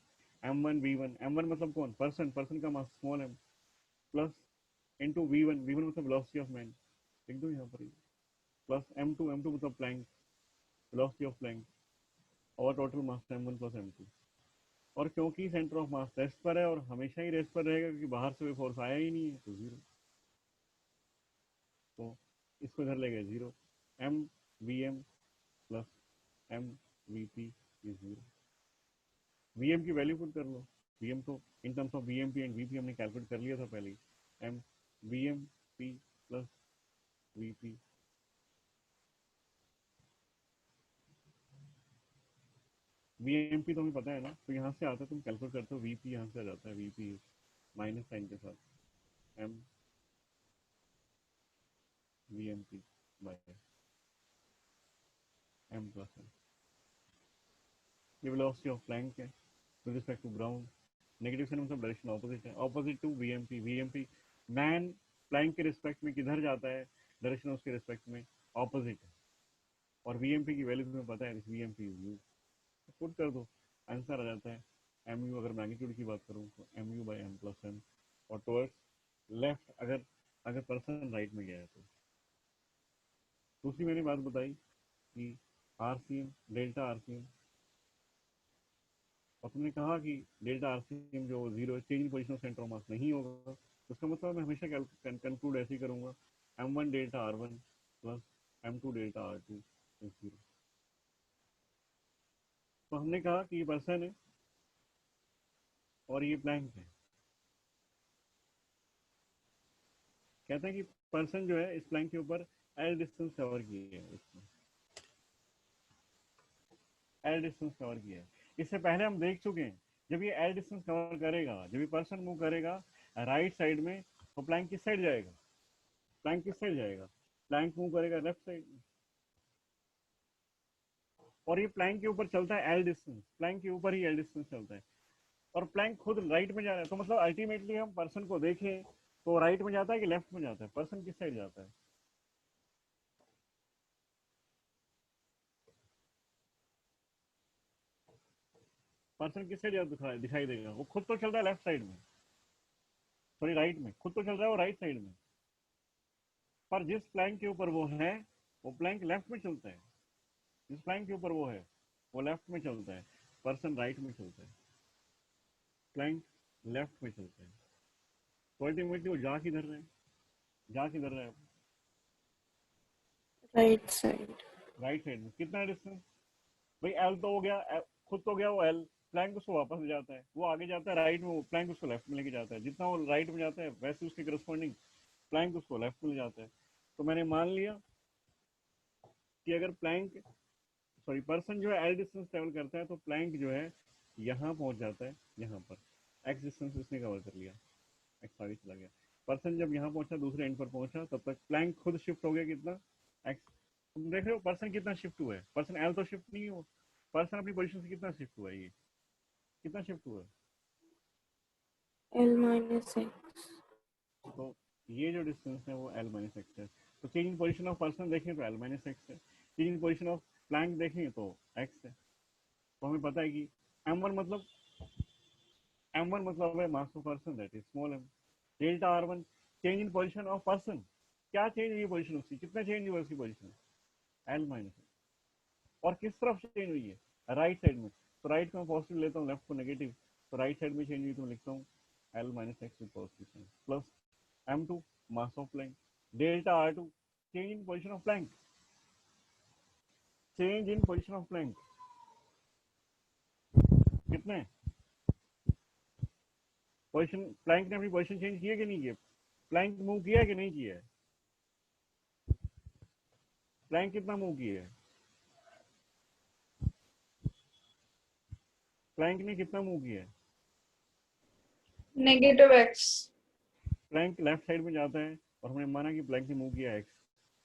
m1 v1, m1 मतलब कौन? पर्सन, पर्सन का मास small m, plus into v1, v1 मतलब वेलोसिटी ऑफ मैन, लिख दो यहाँ पर ही, प्लस m2, m2 मतलब प्लैंक, वेलोसिटी ऑफ प्लैंक, और total mass m1 plus m2। और क्योंकि सेंटर ऑफ मास रेस्ट पर है, और हमेशा ही रेस्ट पर रहेगा क्योंकि बाहर से कोई फोर्स आया ही नहीं है, तो 0। तो इसको इधर ले गए 0, m vm plus m vp is 0। vm की वैल्यू पुट कर लो। vm तो in terms of vmp and vp हमने कैलकुलेट कर लिया था पहले ही। m vmp plus vp, vmp तो हमें पता है ना, तो यहाँ से आता है, तुम कैलकुलेट करते हो, vp यहाँ से आ जाता है, vp माइनस साइन के साथ m vmp by m plus m। ये वेलोसिटी ऑफ प्लैंक है with respect to ground. Negative sign मतलब डायरेक्शन ऑपोजिट है, opposite to VMP. VMP man plank के रिस्पेक्ट में किधर जाता है? डायरेक्शन उसके रिस्पेक्ट में ऑपोजिट है। और वीएमपी की वैल्यू तुम्हें पता है, वीएमपी इज यू। पुट कर दो, आंसर आ जाता है एम यू। अगर मैग्नीट्यूड की बात करूँ तो M U by M plus M, और टुवर्ड्स लेफ्ट अगर अगर पर्सन राइट में गया है तो। दूसरी मैंने बात बताई कि आरसीएम डेल्टा आरसीएम, और तुमने कहा कि डेल्टा आरसीएम जो 0 change position of centre of मास नहीं होगा, तो उसका मतलब मैं हमेशा कंक्लूड ऐसे ही करूंगा, m1 delta r1 plus m2 delta r2 is 0। तो हमने कहा कि ये पर्सन है और ये प्लैंक है। कहते हैं कि पर्सन जो है इस प्लैंक के ऊपर एल डिस्टेंस कवर किया है, इसमें एल डिस्टेंस कवर किया है। इससे पहले हम देख चुके हैं, जब ये एल डिस्टेंस कवर करेगा, जब ये पर्सन मूव करेगा राइट साइड में, तो प्लैंक किस साइड जाएगा? प्लैंक किस साइड जाएगा? प्लैंक मूव करेगा लेफ्ट साइड में। और ये प्लैंक के ऊपर चलता है एल डिस्टेंस, प्लैंक के ऊपर ही एल डिस्टेंस चलता है, और प्लैंक खुद राइट में जा रहा है। तो मतलब अल्टीमेटली हम पर्सन को देखें तो राइट में जाता है कि लेफ्ट में जाता है? पर्सन किस साइड जाता है? पर्सन किस साइड दिखाई देगा? वो खुद तो चल रहा है लेफ्ट साइड में, सॉरी राइट में, खुद तो चल रहा है वो राइट साइड में, पर जिस प्लैंक के ऊपर वो है वो प्लैंक लेफ्ट में चलता है। जिस प्लैंक के ऊपर वो है वो लेफ्ट में चलता है, पर्सन राइट में चलता है, प्लैंक लेफ्ट में चलता है। तो अल्टीमेटली वो जा किधर रहा है? जा किधर रहा है? Right side. राइट साइड में। कितना डिस्टेंस भाई? एल तो हो गया, खुद तो गया वो एल, प्लैंक उसको वापस ले जाता है, वो आगे जाता है राइट में, वो प्लैंक उसको लेफ्ट में लेके जाता है। जितना वो राइट में जाता है वैसे उसके करस्पॉन्डिंग प्लैंक उसको लेफ्ट में ले जाता है। तो मैंने मान लिया कि अगर प्लैंक सॉरी पर्सन जो है एल डिस्टेंस ट्रेवल करता है तो प्लैंक जो है यहाँ पहुंच जाता है, यहाँ पर एक्स डिस्टेंस उसने कवर कर लिया, एक्स आगे चला गया। पर्सन जब यहाँ पहुंचा, दूसरे एंड पर पहुंचा, तब तक प्लैंक खुद शिफ्ट हो गया कितना, एक्स। तुम देख रहे हो पर्सन कितना शिफ्ट हुआ है? पर्सन एल तो शिफ्ट नहीं हो, पर्सन अपनी पोजीशन से कितना शिफ्ट हुआ है? ये कितना शिफ्ट हुआ है? L minus x। तो ये जो डिस्टेंस है वो एल माइनस एक्स है। तो change in position of person देखें तो एल माइनस एक्स है, change in position of Planck देखें तो एक्स है। तो हमें पता है कि m1 मतलब है mass of person, that is small m। Delta r1 change in position of person, क्या चेंज हुई पोजीशन उसकी? कितना चेंज हुआ उसकी पोजीशन? L minus. और किस तरफ चेंज हुई है? राइट साइड में। तो राइट को मैं पॉजिटिव लेता हूँ, लेफ्ट को नेगेटिव, तो राइट साइड में चेंज हुई तो मैं लिखता हूँ L minus X with positive sign plus m2 mass of plank, delta r2 change in position of plank, change in position of plank कितने पोजीशन, प्लैंक ने अपनी पोजीशन चेंज की है कि नहीं की? प्लैंक मूव किया है कि नहीं किया है? प्लैंक कितना मूव किया है? प्लैंक ने कितना मूव किया है? Negative X. Plank left side में जाता है और हमने माना कि प्लैंक ने मूव किया एक्स,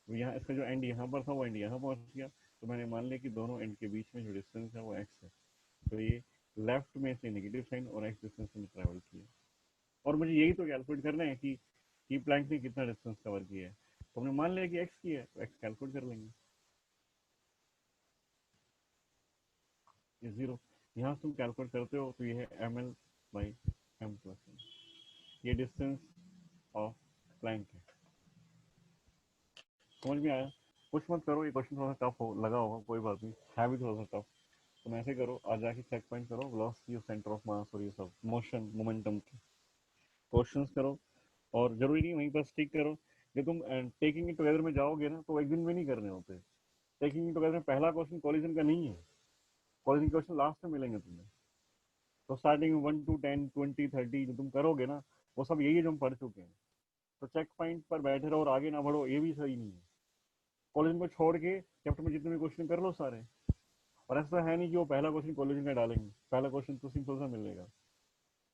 तो यहाँ इसका जो एंड यहाँ पर था वो एंड यहाँ पहुंच गया, तो मैंने मान लिया कि दोनों एंड के बीच में जो डिस्टेंस है वो एक्स है। तो ये लेफ्ट में से नेगेटिव साइन और एक्स डिस्टेंस में ट्रैवल किया, और मुझे यही तो कैलकुलेट करना है कि प्लैंक ने कितना डिस्टेंस कवर किया है। तो हमने मान लिया कि एक्स किया है, तो एक्स कैलकुलेट कर लेंगे। ये जीरो यहाँ से तुम कैलकुलेट करते हो तो ये है M L by M plus M, ये डिस्टेंस ऑफ प्लैंक है। समझ में आया? कुछ मत करो, ये क्वेश्चन थोड़ा टफ हो लगा होगा, कोई बात नहीं, है भी थोड़ा सा टफ। तुम ऐसे करो, आज जाके चेक पॉइंट करो वेलोसिटी ऑफ सेंटर ऑफ मास और ये सब मोशन मोमेंटम के क्वेश्चंस करो, और जरूरी नहीं वहीं पर स्टिक करो। जब तुम टेकिंग इट टुगेदर में जाओगे ना तो एक दिन में नहीं करने होते। टेकिंग इट टुगेदर में पहला क्वेश्चन कॉलिजन का नहीं है, कॉलिजन क्वेश्चन लास्ट में मिलेंगे तुम्हें। तो स्टार्टिंग में 1 to 10 20 30 जो तुम करोगे ना वो सब यही है जो हम पढ़ चुके हैं। तो चेक पॉइंट पर बैठे रहो और आगे ना बढ़ो, ये भी सही नहीं है। कॉलेजन को छोड़ के चैप्टर में जितने भी क्वेश्चन कर लो सारे, और ऐसा है नहीं कि वो पहला क्वेश्चन कॉलेजन का डालेंगे, पहला क्वेश्चन तो सिंपल सा मिलेगा,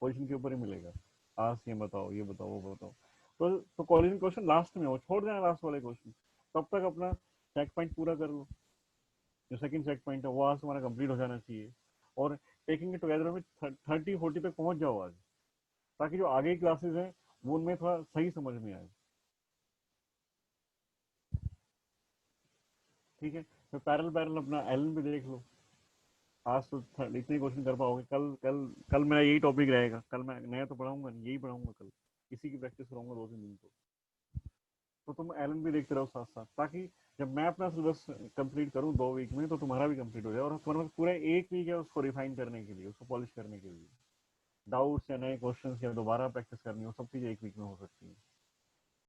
पोजीशन के ऊपर ही मिलेगा, आज ये बताओ ये बताओ वो बताओ। तो कॉलेजन क्वेश्चन लास्ट में हो, छोड़ देना लास्ट वाले क्वेश्चन, तब तक अपना चेक पॉइंट पूरा कर लो। जो सेकंड चेक पॉइंट है वो आज तुम्हारा कंप्लीट हो जाना चाहिए, और टेकिंग इट टुगेदर में 30-40 तक पहुंच जाओ आज, ताकि जो आगे की क्लासेस हैं वो उनमें थोड़ा सही समझ में आए। ठीक है, तो पैरल पैरल अपना एलन भी देख लो। आज तो इतने क्वेश्चन कर पाओगे, कल कल कल मेरा यही टॉपिक रहेगा, कल मैं नया तो पढ़ाऊंगा नहीं, यही पढ़ाऊंगा कल, इसी की प्रैक्टिस करूंगा 2-3 दिन। तो तुम एलन भी देखते रहो साथ साथ, ताकि जब मैं अपना सिलेबस कंप्लीट करूँ 2 वीक में तो तुम्हारा भी कंप्लीट हो जाए, और तुम्हारे पास पूरा 1 वीक है उसको रिफाइन करने के लिए, उसको पॉलिश करने के लिए। डाउट्स या नए क्वेश्चन या दोबारा प्रैक्टिस करनी हो, सब चीज़ 1 वीक में हो सकती है।